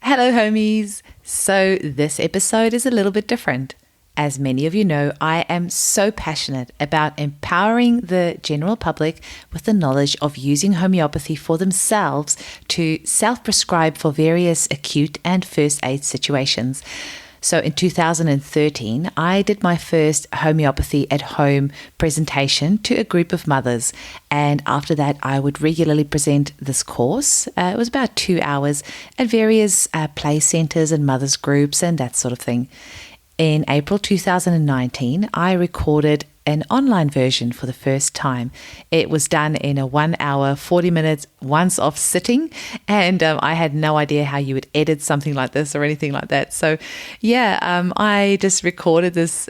Hello, homies. So this episode is a little bit different. As many of you know, I am so passionate about empowering the general public with the knowledge of using homeopathy for themselves to self-prescribe for various acute and first aid situations. So in 2013, I did my first Homeopathy at Home presentation to a group of mothers. And after that, I would regularly present this course. It was about 2 hours at various play centers and mothers groups and that sort of thing. In April 2019, I recorded an online version for the first time. It was done in a 1 hour, 40 minutes, once-off sitting, and I had no idea how you would edit something like this or anything like that. So I just recorded this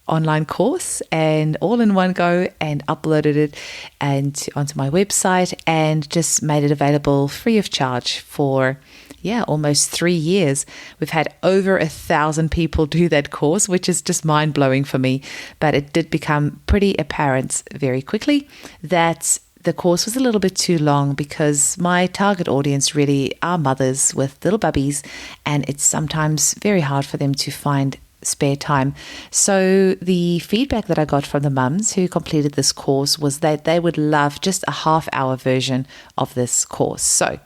online course and all in one go and uploaded it onto my website and just made it available free of charge for almost 3 years. We've had over 1,000 people do that course, which is just mind-blowing for me. But it did become pretty apparent very quickly that the course was a little bit too long because my target audience really are mothers with little bubbies, and it's sometimes very hard for them to find spare time. So the feedback that I got from the mums who completed this course was that they would love just a half-hour version of this course. So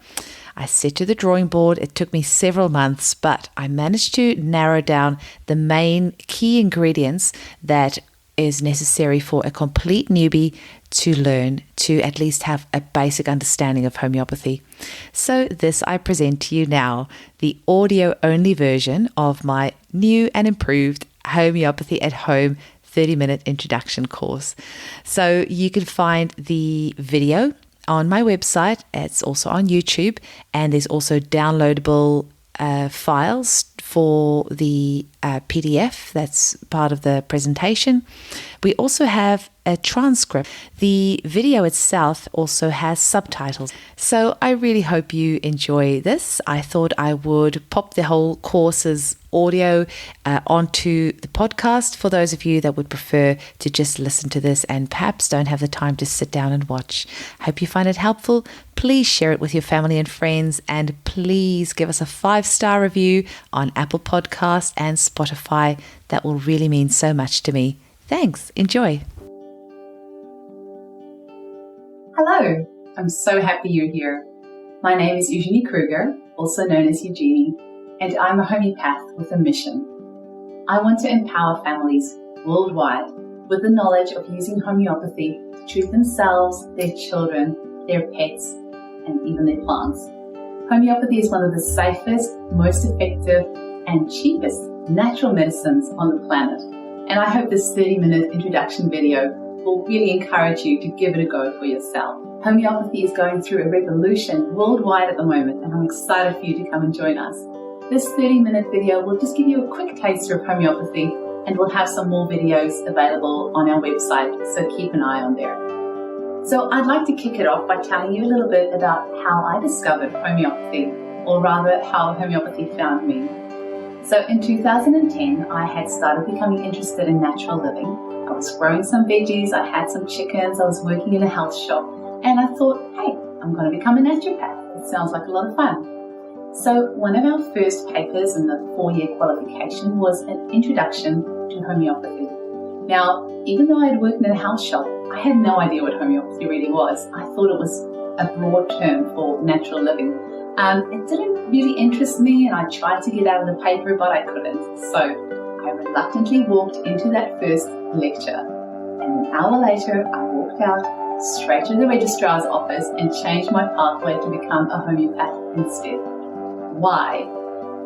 I set to the drawing board. It took me several months, but I managed to narrow down the main key ingredients that is necessary for a complete newbie to learn, to at least have a basic understanding of homeopathy. So this I present to you now, the audio-only version of my new and improved Homeopathy at Home 30-minute introduction course. So you can find the video on my website. It's also on YouTube, and there's also downloadable files for the PDF that's part of the presentation. We also have a transcript. The video itself also has subtitles. So I really hope you enjoy this. I thought I would pop the whole course's audio onto the podcast for those of you that would prefer to just listen to this and perhaps don't have the time to sit down and watch. Hope you find it helpful. Please share it with your family and friends, and please give us a 5-star review on Apple Podcasts and Spotify. That will really mean so much to me. Thanks. Enjoy. Hello. I'm so happy you're here. My name is Eugenie Kruger, also known as Eugenie, and I'm a homeopath with a mission. I want to empower families worldwide with the knowledge of using homeopathy to treat themselves, their children, their pets, and even their plants. Homeopathy is one of the safest, most effective, and cheapest natural medicines on the planet. And I hope this 30-minute introduction video will really encourage you to give it a go for yourself. Homeopathy is going through a revolution worldwide at the moment, and I'm excited for you to come and join us. This 30-minute video will just give you a quick taster of homeopathy, and we'll have some more videos available on our website, so keep an eye on there. So I'd like to kick it off by telling you a little bit about how I discovered homeopathy, or rather how homeopathy found me. So in 2010, I had started becoming interested in natural living. I was growing some veggies, I had some chickens, I was working in a health shop, and I thought, hey, I'm going to become a naturopath. It sounds like a lot of fun. So one of our first papers in the 4-year qualification was an introduction to homeopathy. Now, even though I had worked in a health shop, I had no idea what homeopathy really was. I thought it was a broad term for natural living. It didn't really interest me, and I tried to get out of the paper, but I couldn't. So I reluctantly walked into that first lecture, and an hour later I walked out straight to the registrar's office and changed my pathway to become a homeopath instead. Why?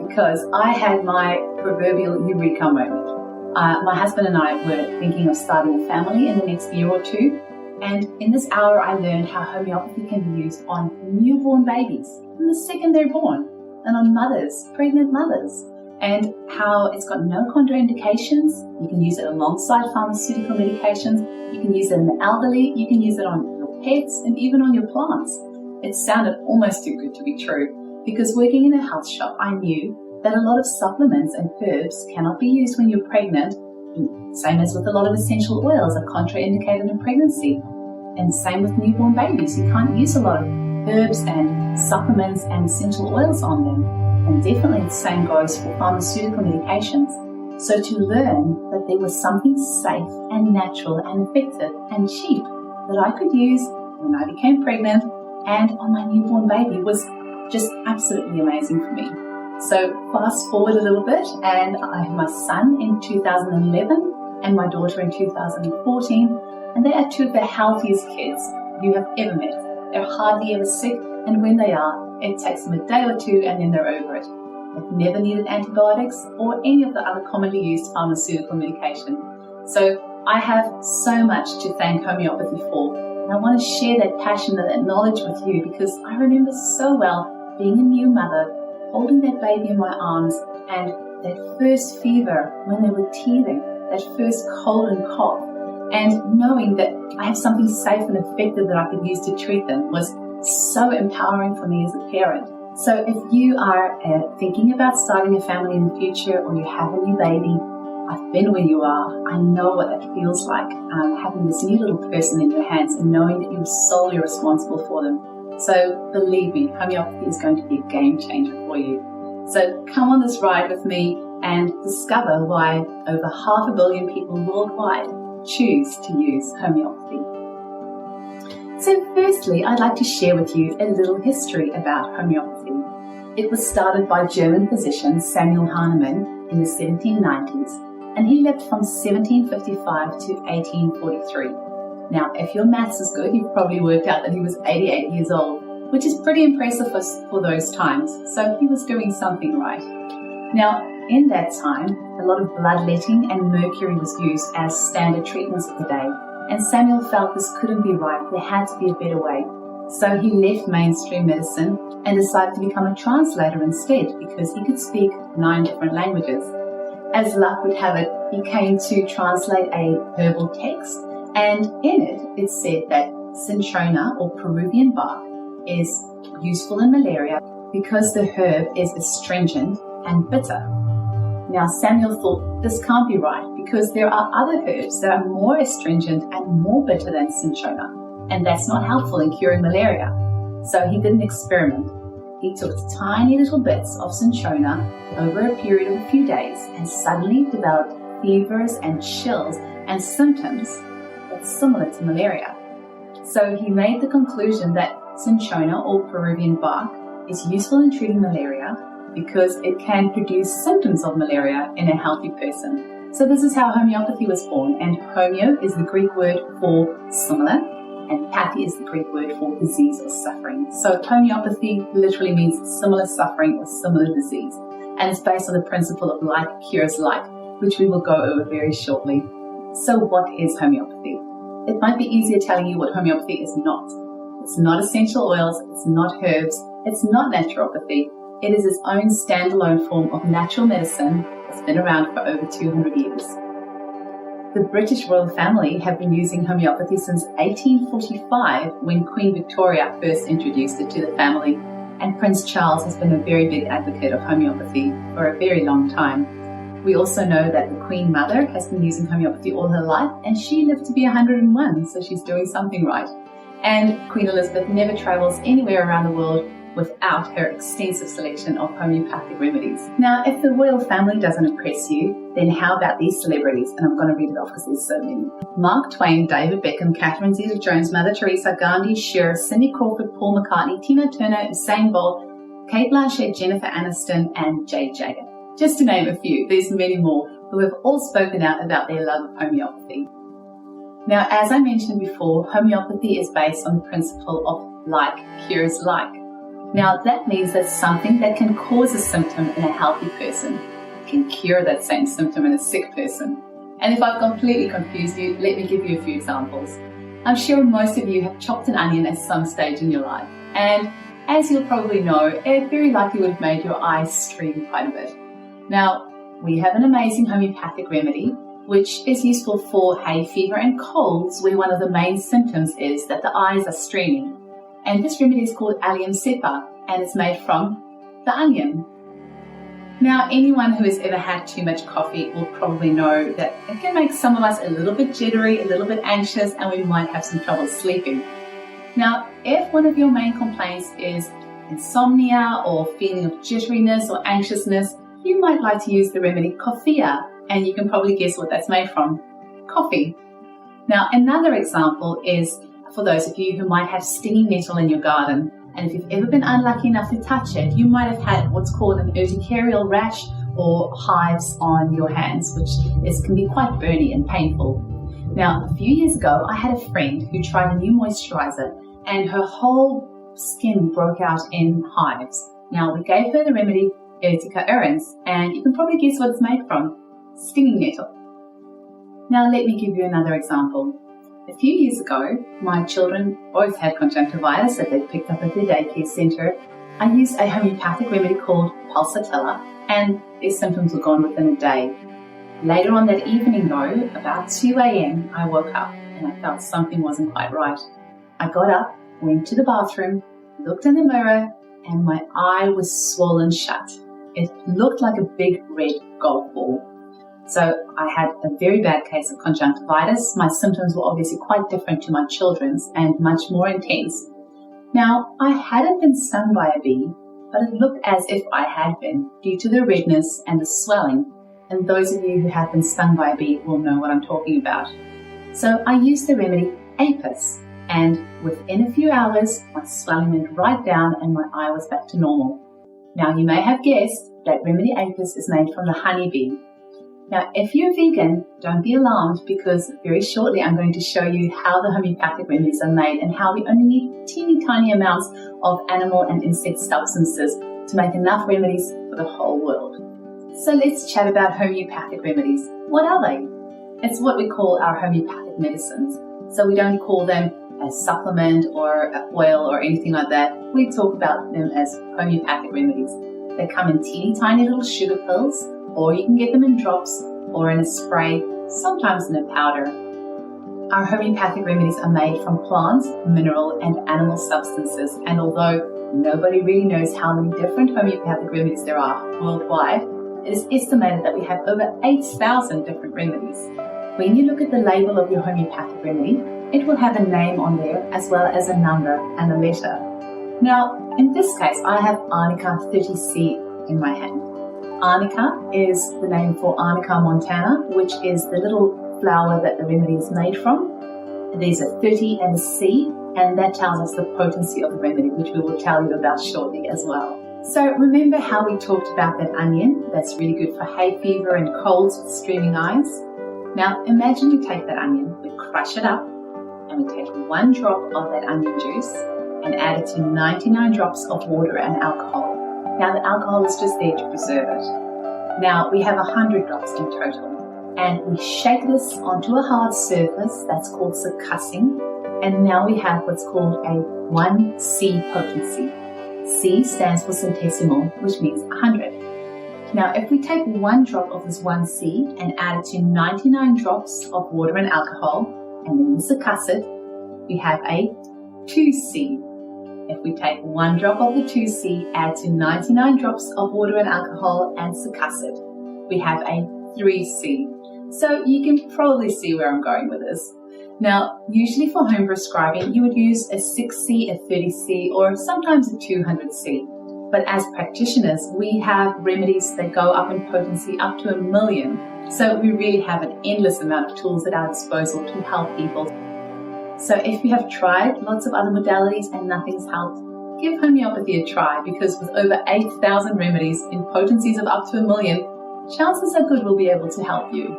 Because I had my proverbial eureka moment. My husband and I were thinking of starting a family in the next year or two, and in this hour I learned how homeopathy can be used on newborn babies from the second they're born, and on mothers, pregnant mothers, and how it's got no contraindications. You can use it alongside pharmaceutical medications, you can use it in the elderly, you can use it on your pets, and even on your plants. It sounded almost too good to be true, because working in a health shop, I knew that a lot of supplements and herbs cannot be used when you're pregnant. Same as with a lot of essential oils are contraindicated in pregnancy. And same with newborn babies. You can't use a lot of herbs and supplements and essential oils on them. And definitely the same goes for pharmaceutical medications. So to learn that there was something safe and natural and effective and cheap that I could use when I became pregnant and on my newborn baby was just absolutely amazing for me. So fast forward a little bit, and I have my son in 2011 and my daughter in 2014, and they are two of the healthiest kids you have ever met. They're hardly ever sick, and when they are, it takes them a day or two and then they're over it. They've never needed antibiotics or any of the other commonly used pharmaceutical medication. So I have so much to thank homeopathy for, and I want to share that passion and that knowledge with you because I remember so well being a new mother, holding that baby in my arms, and that first fever when they were teething, that first cold and cough, and knowing that I have something safe and effective that I could use to treat them was so empowering for me as a parent. So if you are thinking about starting a family in the future, or you have a new baby, I've been where you are. I know what that feels like, having this new little person in your hands and knowing that you're solely responsible for them. So believe me, homeopathy is going to be a game changer for you. So come on this ride with me and discover why over 500 million people worldwide choose to use homeopathy. So firstly, I'd like to share with you a little history about homeopathy. It was started by German physician Samuel Hahnemann in the 1790s, and he lived from 1755 to 1843. Now, if your maths is good, you've probably worked out that he was 88 years old, which is pretty impressive for those times, so he was doing something right. Now, in that time, a lot of bloodletting and mercury was used as standard treatments of the day, and Samuel felt this couldn't be right, there had to be a better way. So he left mainstream medicine and decided to become a translator instead because he could speak 9 different languages. As luck would have it, he came to translate a herbal text, and in it said that cinchona or Peruvian bark is useful in malaria because the herb is astringent and bitter. Now Samuel thought this can't be right because there are other herbs that are more astringent and more bitter than cinchona, and that's not helpful in curing malaria. So he did an experiment. He took tiny little bits of cinchona over a period of a few days and suddenly developed fevers and chills and symptoms that's similar to malaria. So he made the conclusion that cinchona or Peruvian bark is useful in treating malaria because it can produce symptoms of malaria in a healthy person. So this is how homeopathy was born, and homeo is the Greek word for similar, and pathy is the Greek word for disease or suffering. So homeopathy literally means similar suffering or similar disease, and it's based on the principle of like cures like, which we will go over very shortly. So what is homeopathy? It might be easier telling you what homeopathy is not. It's not essential oils, it's not herbs, it's not naturopathy. It is its own standalone form of natural medicine that's been around for over 200 years. The British royal family have been using homeopathy since 1845 when Queen Victoria first introduced it to the family, and Prince Charles has been a very big advocate of homeopathy for a very long time. We also know that the Queen Mother has been using homeopathy all her life, and she lived to be 101, so she's doing something right. And Queen Elizabeth never travels anywhere around the world without her extensive selection of homeopathic remedies. Now, if the royal family doesn't impress you, then how about these celebrities? And I'm going to read it off because there's so many. Mark Twain, David Beckham, Catherine Zeta-Jones, Mother Teresa, Gandhi, Cher, Cindy Crawford, Paul McCartney, Tina Turner, Usain Bolt, Kate Blanchett, Jennifer Aniston, and Jade Jagger. Just to name a few, there's many more who have all spoken out about their love of homeopathy. Now, as I mentioned before, homeopathy is based on the principle of like cures like. Now, that means that something that can cause a symptom in a healthy person can cure that same symptom in a sick person. And if I've completely confused you, let me give you a few examples. I'm sure most of you have chopped an onion at some stage in your life. And as you'll probably know, it very likely would have made your eyes stream quite a bit. Now, we have an amazing homeopathic remedy, which is useful for hay fever and colds, where one of the main symptoms is that the eyes are streaming. And this remedy is called allium cepa, and it's made from the onion. Now, anyone who has ever had too much coffee will probably know that it can make some of us a little bit jittery, a little bit anxious, and we might have some trouble sleeping. Now, if one of your main complaints is insomnia or feeling of jitteriness or anxiousness, you might like to use the remedy coffea, and you can probably guess what that's made from. Coffee. Now, another example is for those of you who might have stinging nettle in your garden. And if you've ever been unlucky enough to touch it, you might have had what's called an urticarial rash or hives on your hands, which can be quite burny and painful. Now, a few years ago, I had a friend who tried a new moisturizer and her whole skin broke out in hives. Now, we gave her the remedy Urtica urens, and you can probably guess what it's made from. Stinging nettle. Now, let me give you another example. A few years ago, my children both had conjunctivitis that they picked up at their daycare centre. I used a homeopathic remedy called pulsatilla, and their symptoms were gone within a day. Later on that evening though, about 2 a.m, I woke up and I felt something wasn't quite right. I got up, went to the bathroom, looked in the mirror, and my eye was swollen shut. It looked like a big red golf ball. So I had a very bad case of conjunctivitis. My symptoms were obviously quite different to my children's and much more intense. Now, I hadn't been stung by a bee, but it looked as if I had been due to the redness and the swelling. And those of you who have been stung by a bee will know what I'm talking about. So I used the remedy Apis, and within a few hours, my swelling went right down and my eye was back to normal. Now, you may have guessed that remedy Apis is made from the honeybee. Now, if you're vegan, don't be alarmed, because very shortly I'm going to show you how the homeopathic remedies are made and how we only need teeny tiny amounts of animal and insect substances to make enough remedies for the whole world. So let's chat about homeopathic remedies. What are they? It's what we call our homeopathic medicines. So we don't call them a supplement or an oil or anything like that. We talk about them as homeopathic remedies. They come in teeny tiny little sugar pills, or you can get them in drops or in a spray, sometimes in a powder. Our homeopathic remedies are made from plants, mineral and animal substances, and although nobody really knows how many different homeopathic remedies there are worldwide, it is estimated that we have over 8,000 different remedies. When you look at the label of your homeopathic remedy, it will have a name on there as well as a number and a letter. Now, in this case, I have Arnica 30C in my hand. Arnica is the name for Arnica montana, which is the little flower that the remedy is made from. There's a 30 and a C, and that tells us the potency of the remedy, which we will tell you about shortly as well. So remember how we talked about that onion that's really good for hay fever and colds with streaming eyes? Now imagine you take that onion, we crush it up, and we take 1 drop of that onion juice and add it to 99 drops of water and alcohol. Now the alcohol is just there to preserve it. Now we have 100 drops in total, and we shake this onto a hard surface that's called succussing, and now we have what's called a 1C potency. C stands for centesimal, which means 100. Now if we take 1 drop of this 1C and add it to 99 drops of water and alcohol, and then we succuss it, we have a 2C. If we take 1 drop of the 2C, add to 99 drops of water and alcohol and succuss it, we have a 3C. So you can probably see where I'm going with this. Now, usually for home prescribing, you would use a 6C, a 30C, or sometimes a 200C. But as practitioners, we have remedies that go up in potency up to 1 million. So we really have an endless amount of tools at our disposal to help people. So if you have tried lots of other modalities and nothing's helped, give homeopathy a try, because with over 8,000 remedies in potencies of up to 1 million, chances are good we'll be able to help you.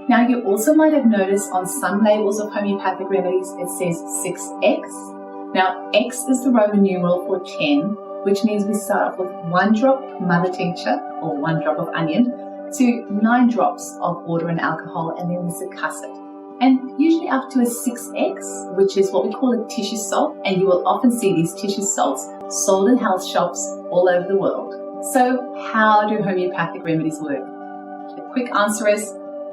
Now you also might have noticed on some labels of homeopathic remedies it says 6X. Now X is the Roman numeral for 10, which means we start off with 1 drop mother tincture or 1 drop of onion to 9 drops of water and alcohol, and then we succuss it. And usually up to a 6X, which is what we call a tissue salt, and you will often see these tissue salts sold in health shops all over the world. So how do homeopathic remedies work? The quick answer is,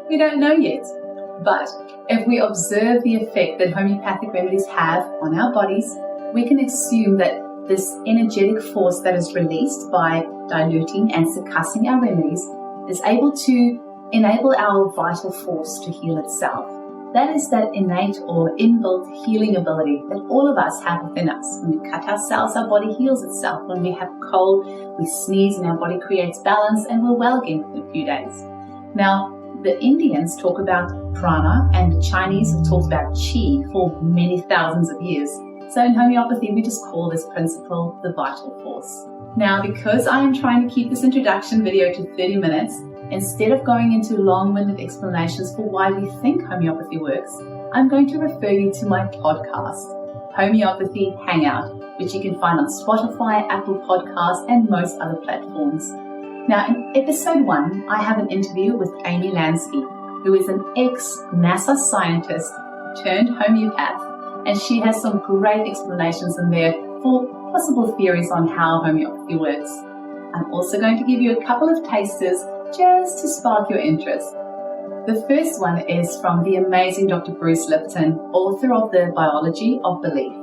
we don't know yet. But if we observe the effect that homeopathic remedies have on our bodies, we can assume that this energetic force that is released by diluting and succussing our remedies is able to enable our vital force to heal itself. That is that innate or inbuilt healing ability that all of us have within us. When we cut ourselves, our body heals itself. When we have cold, we sneeze and our body creates balance and we're well again in a few days. Now, the Indians talk about prana and the Chinese have talked about qi for many thousands of years. So in homeopathy, we just call this principle the vital force. Now, because I am trying to keep this introduction video to 30 minutes, instead of going into long-winded explanations for why we think homeopathy works, I'm going to refer you to my podcast, Homeopathy Hangout, which you can find on Spotify, Apple Podcasts, and most other platforms. Now, in episode 1, I have an interview with Amy Lansky, who is an ex-NASA scientist turned homeopath, and she has some great explanations in there for possible theories on how homeopathy works. I'm also going to give you a couple of tasters just to spark your interest. The first one is from the amazing Dr. Bruce Lipton, author of The Biology of Belief,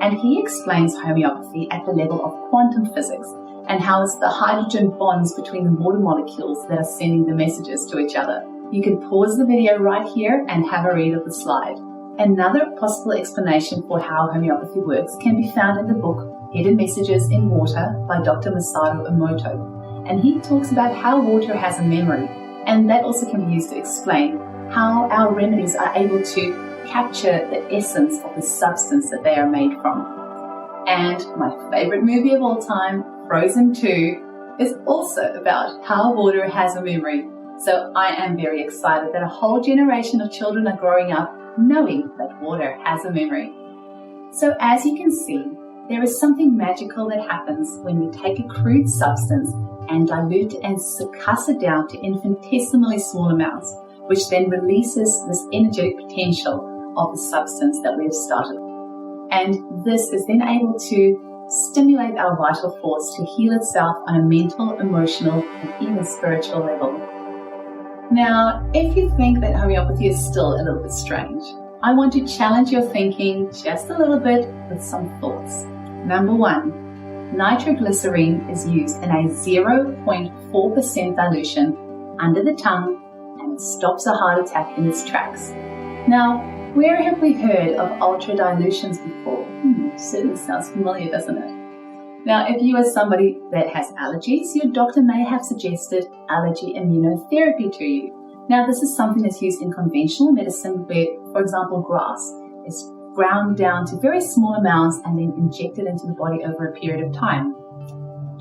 and he explains homeopathy at the level of quantum physics and how it's the hydrogen bonds between the water molecules that are sending the messages to each other. You can pause the video right here and have a read of the slide. Another possible explanation for how homeopathy works can be found in the book Hidden Messages in Water by Dr. Masaru Emoto. And he talks about how water has a memory, and that also can be used to explain how our remedies are able to capture the essence of the substance that they are made from. And my favorite movie of all time, Frozen 2, is also about how water has a memory. So I am very excited that a whole generation of children are growing up knowing that water has a memory. So as you can see, there is something magical that happens when we take a crude substance and dilute and succuss it down to infinitesimally small amounts, which then releases this energetic potential of the substance that we have started. And this is then able to stimulate our vital force to heal itself on a mental, emotional, and even spiritual level. Now, if you think that homeopathy is still a little bit strange, I want to challenge your thinking just a little bit with some thoughts. Number 1, nitroglycerine is used in a 0.4% dilution under the tongue and it stops a heart attack in its tracks. Now, where have we heard of ultra dilutions before? Certainly sounds familiar, doesn't it? Now, if you are somebody that has allergies, your doctor may have suggested allergy immunotherapy to you. Now, this is something that's used in conventional medicine where, for example, grass is ground down to very small amounts and then injected into the body over a period of time.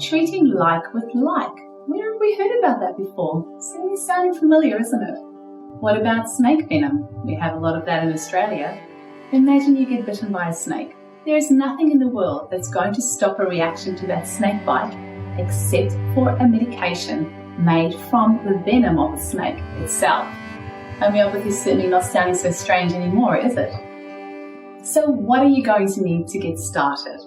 Treating like with like. Where have we heard about that before? Certainly sounding familiar, isn't it? What about snake venom? We have a lot of that in Australia. Imagine you get bitten by a snake. There is nothing in the world that's going to stop a reaction to that snake bite except for a medication made from the venom of the snake itself. Homeopathy is certainly not sounding so strange anymore, is it? So what are you going to need to get started?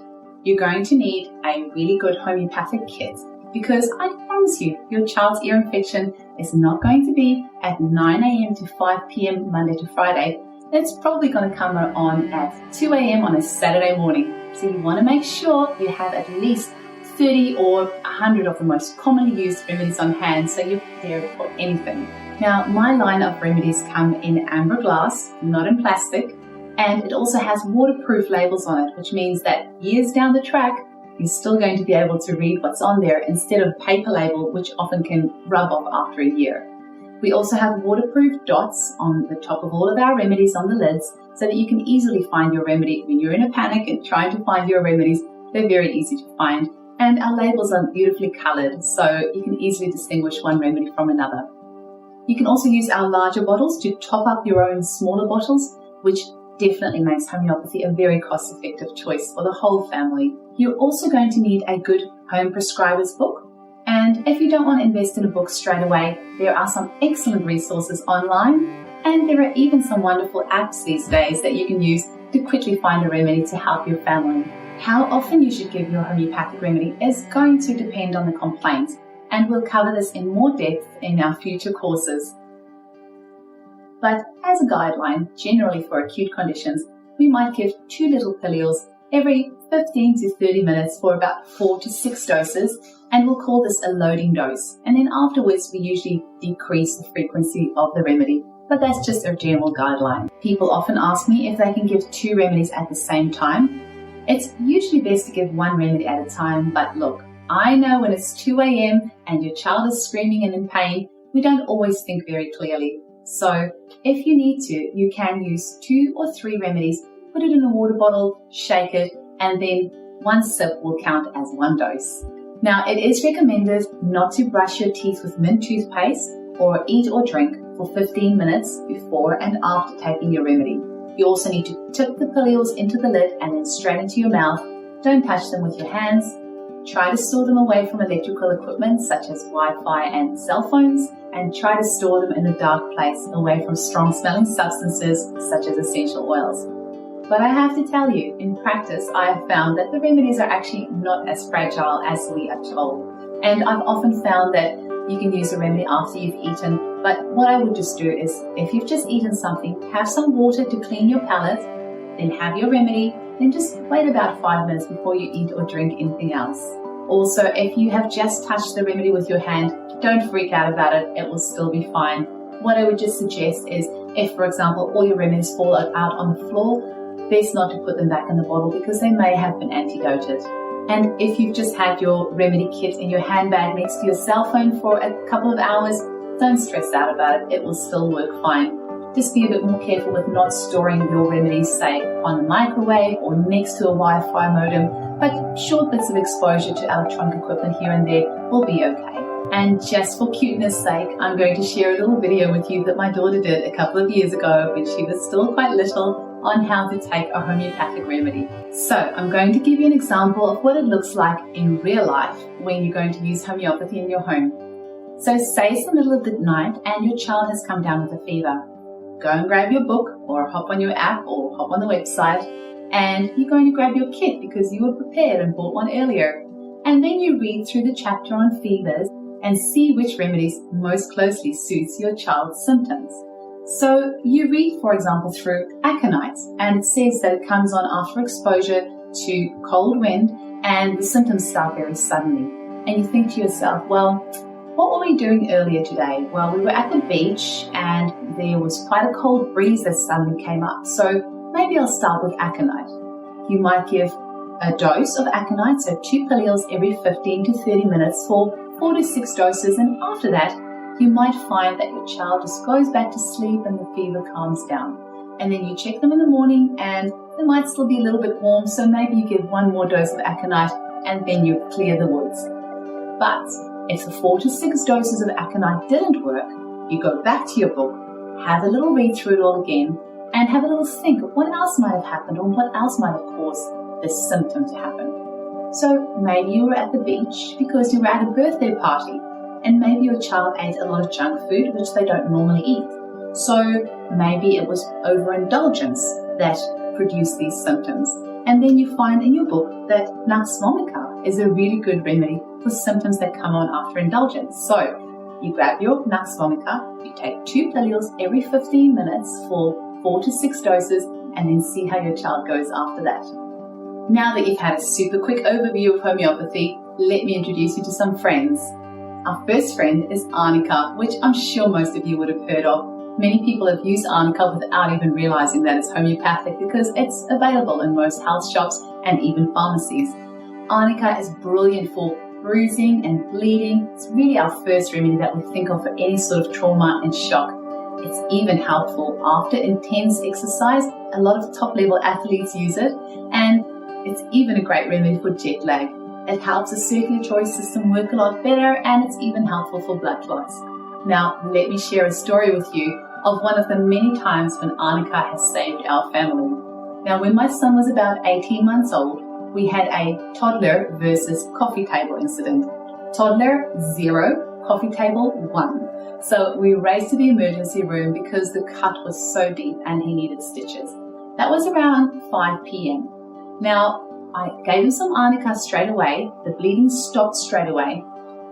You're going to need a really good homeopathic kit because I promise you, your child's ear infection is not going to be at 9 a.m. to 5 p.m. Monday to Friday. It's probably going to come on at 2 a.m. on a Saturday morning. So you want to make sure you have at least 30 or 100 of the most commonly used remedies on hand so you're prepared for anything. Now, my line of remedies come in amber glass, not in plastic, and it also has waterproof labels on it, which means that years down the track, you're still going to be able to read what's on there instead of paper label, which often can rub off after a year. We also have waterproof dots on the top of all of our remedies on the lids so that you can easily find your remedy. When you're in a panic and trying to find your remedies, they're very easy to find. And our labels are beautifully colored so you can easily distinguish one remedy from another. You can also use our larger bottles to top up your own smaller bottles, which definitely makes homeopathy a very cost-effective choice for the whole family. You're also going to need a good home prescriber's book. And if you don't want to invest in a book straight away, there are some excellent resources online, and there are even some wonderful apps these days that you can use to quickly find a remedy to help your family. How often you should give your homeopathic remedy is going to depend on the complaint, and we'll cover this in more depth in our future courses. But as a guideline, generally for acute conditions, we might give 2 little pilules every 15 to 30 minutes for about 4 to 6 doses, and we'll call this a loading dose. And then afterwards, we usually decrease the frequency of the remedy. but that's just a general guideline. People often ask me if they can give 2 remedies at the same time. It's usually best to give 1 remedy at a time, but look, I know when it's 2 a.m. and your child is screaming and in pain, we don't always think very clearly. So if you need to, you can use 2 or 3 remedies, put it in a water bottle, shake it, and then 1 sip will count as 1 dose. Now, it is recommended not to brush your teeth with mint toothpaste or eat or drink for 15 minutes before and after taking your remedy. You also need to tip the pillules into the lid and then straight into your mouth. Don't touch them with your hands. Try to store them away from electrical equipment such as Wi-Fi and cell phones, and try to store them in a dark place away from strong-smelling substances such as essential oils. But I have to tell you, in practice, I have found that the remedies are actually not as fragile as we are told. And I've often found that you can use a remedy after you've eaten, but what I would just do is, if you've just eaten something, have some water to clean your palate, then have your remedy, then just wait about 5 minutes before you eat or drink anything else. Also, if you have just touched the remedy with your hand, don't freak out about it, it will still be fine. What I would just suggest is, if for example all your remedies fall out on the floor, best not to put them back in the bottle because they may have been antidoted. And if you've just had your remedy kit in your handbag next to your cell phone for a couple of hours, don't stress out about it, it will still work fine. Just be a bit more careful with not storing your remedies, say, on a microwave or next to a Wi-Fi modem, but short bits of exposure to electronic equipment here and there will be okay. And just for cuteness sake, I'm going to share a little video with you that my daughter did a couple of years ago when she was still quite little on how to take a homeopathic remedy. So I'm going to give you an example of what it looks like in real life when you're going to use homeopathy in your home. So say it's the middle of the night and your child has come down with a fever. Go and grab your book or hop on your app or hop on the website, and you're going to grab your kit because you were prepared and bought one earlier. And then you read through the chapter on fevers and see which remedies most closely suits your child's symptoms. So you read, for example, through aconite, and it says that it comes on after exposure to cold wind and the symptoms start very suddenly. And you think to yourself, well, what were we doing earlier today? Well, we were at the beach and there was quite a cold breeze that suddenly came up. So maybe I'll start with aconite. You might give a dose of aconite, so 2 pillules every 15 to 30 minutes for 4 to 6 doses. And after that, you might find that your child just goes back to sleep and the fever calms down. And then you check them in the morning and they might still be a little bit warm, so maybe you give 1 more dose of aconite and then you clear the woods. But if the 4 to 6 doses of aconite didn't work, you go back to your book, have a little read through it all again, and have a little think of what else might have happened or what else might have caused this symptom to happen. So maybe you were at the beach because you were at a birthday party, and maybe your child ate a lot of junk food which they don't normally eat. So maybe it was overindulgence that produced these symptoms. And then you find in your book that nux vomica is a really good remedy for symptoms that come on after indulgence. So you grab your nux vomica, you take 2 pillules every 15 minutes for 4 to 6 doses, and then see how your child goes after that. Now that you've had a super quick overview of homeopathy, let me introduce you to some friends. Our first friend is arnica, which I'm sure most of you would have heard of. Many people have used arnica without even realizing that it's homeopathic because it's available in most health shops and even pharmacies. Arnica is brilliant for bruising and bleeding. It's really our first remedy that we think of for any sort of trauma and shock. It's even helpful after intense exercise. A lot of top-level athletes use it, and it's even a great remedy for jet lag. It helps the circulatory system work a lot better, and it's even helpful for blood clots. Now, let me share a story with you of one of the many times when arnica has saved our family. Now, when my son was about 18 months old, we had a toddler versus coffee table incident. Toddler, 0, coffee table, 1. So we raced to the emergency room because the cut was so deep and he needed stitches. That was around 5 p.m. Now, I gave him some arnica straight away. The bleeding stopped straight away.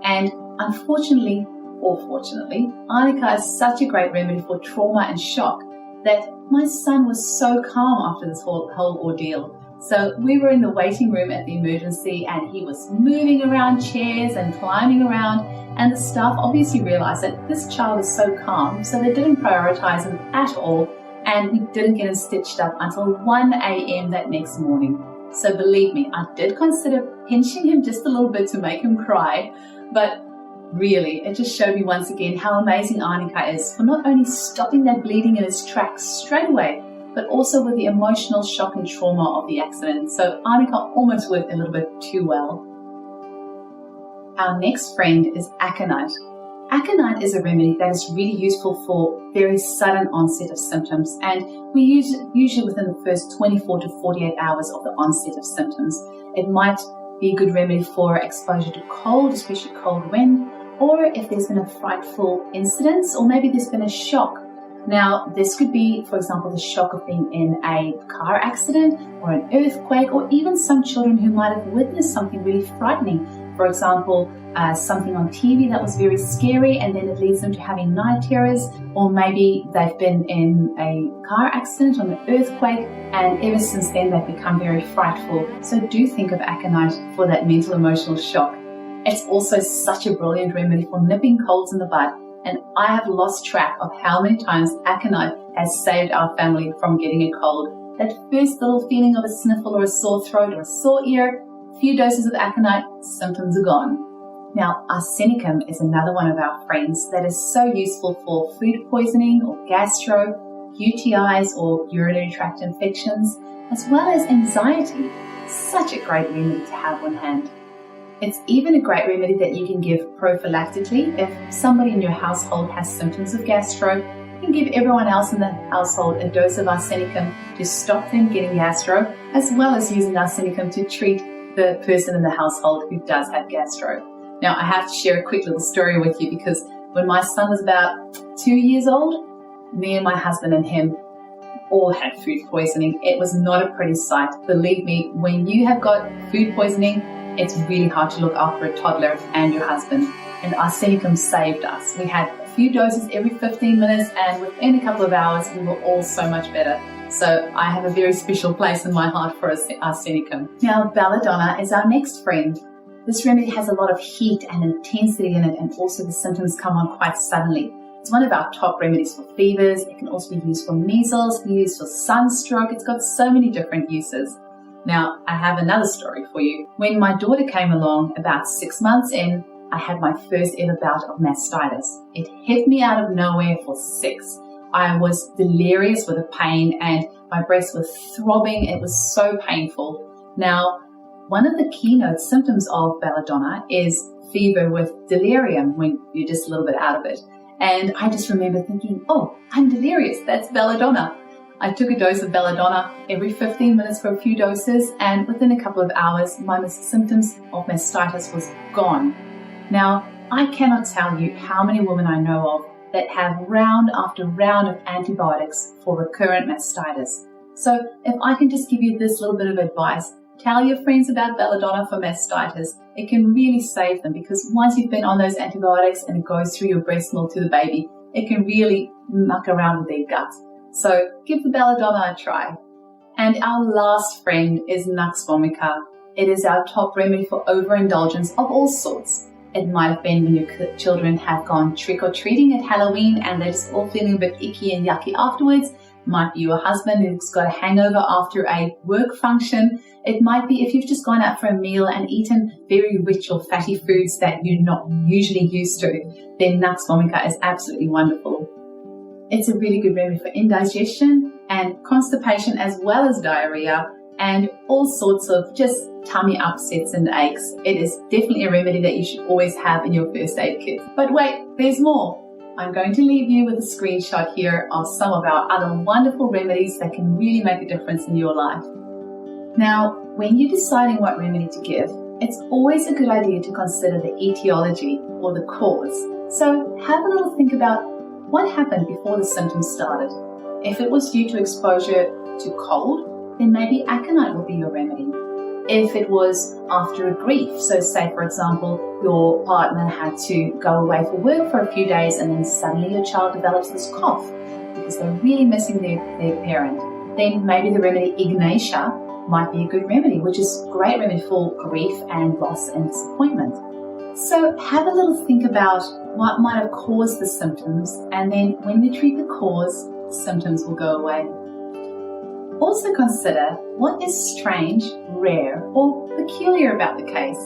And unfortunately, or fortunately, arnica is such a great remedy for trauma and shock that my son was so calm after this whole ordeal So we were in the waiting room at the emergency and he was moving around chairs and climbing around, and the staff obviously realized that this child is so calm, so they didn't prioritize him at all, and we didn't get him stitched up until 1 a.m. that next morning. So believe me, I did consider pinching him just a little bit to make him cry, but really, it just showed me once again how amazing Arnika is for not only stopping that bleeding in his tracks straight away, but also with the emotional shock and trauma of the accident. So Arnika almost worked a little bit too well. Our next friend is aconite. Aconite is a remedy that is really useful for very sudden onset of symptoms, and we use it usually within the first 24 to 48 hours of the onset of symptoms. It might be a good remedy for exposure to cold, especially cold wind, or if there's been a frightful incident, or maybe there's been a shock. Now, this could be, for example, the shock of being in a car accident or an earthquake, or even some children who might have witnessed something really frightening. For example, something on TV that was very scary, and then it leads them to having night terrors, or maybe they've been in a car accident or an earthquake, and ever since then they've become very frightful. So do think of aconite for that mental emotional shock. It's also such a brilliant remedy for nipping colds in the bud, and I have lost track of how many times aconite has saved our family from getting a cold. That first little feeling of a sniffle or a sore throat or a sore ear, few doses of aconite, symptoms are gone. Now, arsenicum is another one of our friends that is so useful for food poisoning or gastro, UTIs or urinary tract infections, as well as anxiety. Such a great remedy to have on hand. It's even a great remedy that you can give prophylactically. If somebody in your household has symptoms of gastro, you can give everyone else in the household a dose of arsenicum to stop them getting gastro, as well as using arsenicum to treat the person in the household who does have gastro. Now, I have to share a quick little story with you, because when my son was about 2 years old, me and my husband and him all had food poisoning. It was not a pretty sight. Believe me, when you have got food poisoning, it's really hard to look after a toddler and your husband. And arsenicum saved us. We had a few doses every 15 minutes, and within a couple of hours, we were all so much better. So I have a very special place in my heart for arsenicum. Now, belladonna is our next friend. This remedy has a lot of heat and intensity in it, and also the symptoms come on quite suddenly. It's one of our top remedies for fevers. It can also be used for measles, can be used for sunstroke. It's got so many different uses. Now, I have another story for you. When my daughter came along about 6 months in, I had my first ever bout of mastitis. It hit me out of nowhere for 6. I was delirious with the pain and my breasts were throbbing. It was so painful. Now, one of the keynote symptoms of belladonna is fever with delirium, when you're just a little bit out of it. And I just remember thinking, oh, I'm delirious. That's belladonna. I took a dose of belladonna every 15 minutes for a few doses, and within a couple of hours, my symptoms of mastitis was gone. Now, I cannot tell you how many women I know of that have round after round of antibiotics for recurrent mastitis. So if I can just give you this little bit of advice, tell your friends about belladonna for mastitis. It can really save them, because once you've been on those antibiotics and it goes through your breast milk to the baby, it can really muck around with their gut. So give the belladonna a try. And our last friend is Nux vomica. It is our top remedy for overindulgence of all sorts. It might have been when your children have gone trick-or-treating at Halloween and they're just all feeling a bit icky and yucky afterwards. It might be your husband who's got a hangover after a work function. It might be if you've just gone out for a meal and eaten very rich or fatty foods that you're not usually used to, then Nux vomica is absolutely wonderful. It's a really good remedy for indigestion and constipation, as well as diarrhea and all sorts of just tummy upsets and aches. It is definitely a remedy that you should always have in your first aid kit. But wait, there's more. I'm going to leave you with a screenshot here of some of our other wonderful remedies that can really make a difference in your life. Now, when you're deciding what remedy to give, it's always a good idea to consider the etiology or the cause. So have a little think about what happened before the symptoms started. If it was due to exposure to cold, then maybe aconite will be your remedy. If it was after a grief, so say for example, your partner had to go away for work for a few days and then suddenly your child develops this cough because they're really missing their parent, then maybe the remedy Ignatia might be a good remedy, which is a great remedy for grief and loss and disappointment. So have a little think about what might have caused the symptoms, and then when we treat the cause, the symptoms will go away. Also consider what is strange, rare, or peculiar about the case.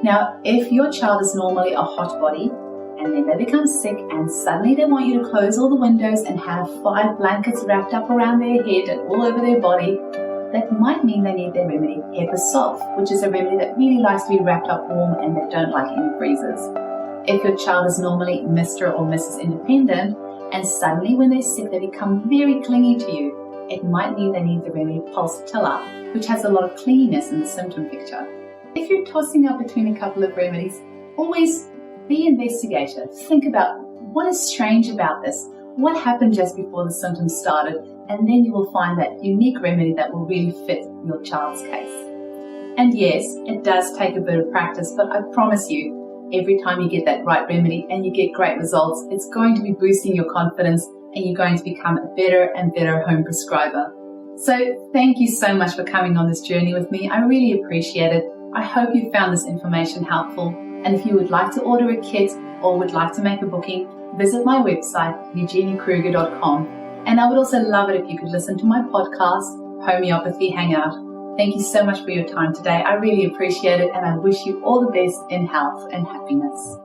Now, if your child is normally a hot body, and then they become sick and suddenly they want you to close all the windows and have 5 blankets wrapped up around their head and all over their body, that might mean they need their remedy, Pepper-Soft, which is a remedy that really likes to be wrapped up warm and they don't like any freezers. If your child is normally Mr. or Mrs. Independent, and suddenly when they're sick they become very clingy to you, it might mean they need the remedy Pulsatilla, which has a lot of clinginess in the symptom picture. If you're tossing up between a couple of remedies, always be investigative. Think about what is strange about this, what happened just before the symptoms started, and then you will find that unique remedy that will really fit your child's case. And yes, it does take a bit of practice, but I promise you, every time you get that right remedy and you get great results, it's going to be boosting your confidence and you're going to become a better and better home prescriber. So thank you so much for coming on this journey with me. I really appreciate it. I hope you found this information helpful. And if you would like to order a kit or would like to make a booking, visit my website, eugeniekruger.com. And I would also love it if you could listen to my podcast, Homeopathy Hangout. Thank you so much for your time today. I really appreciate it, and I wish you all the best in health and happiness.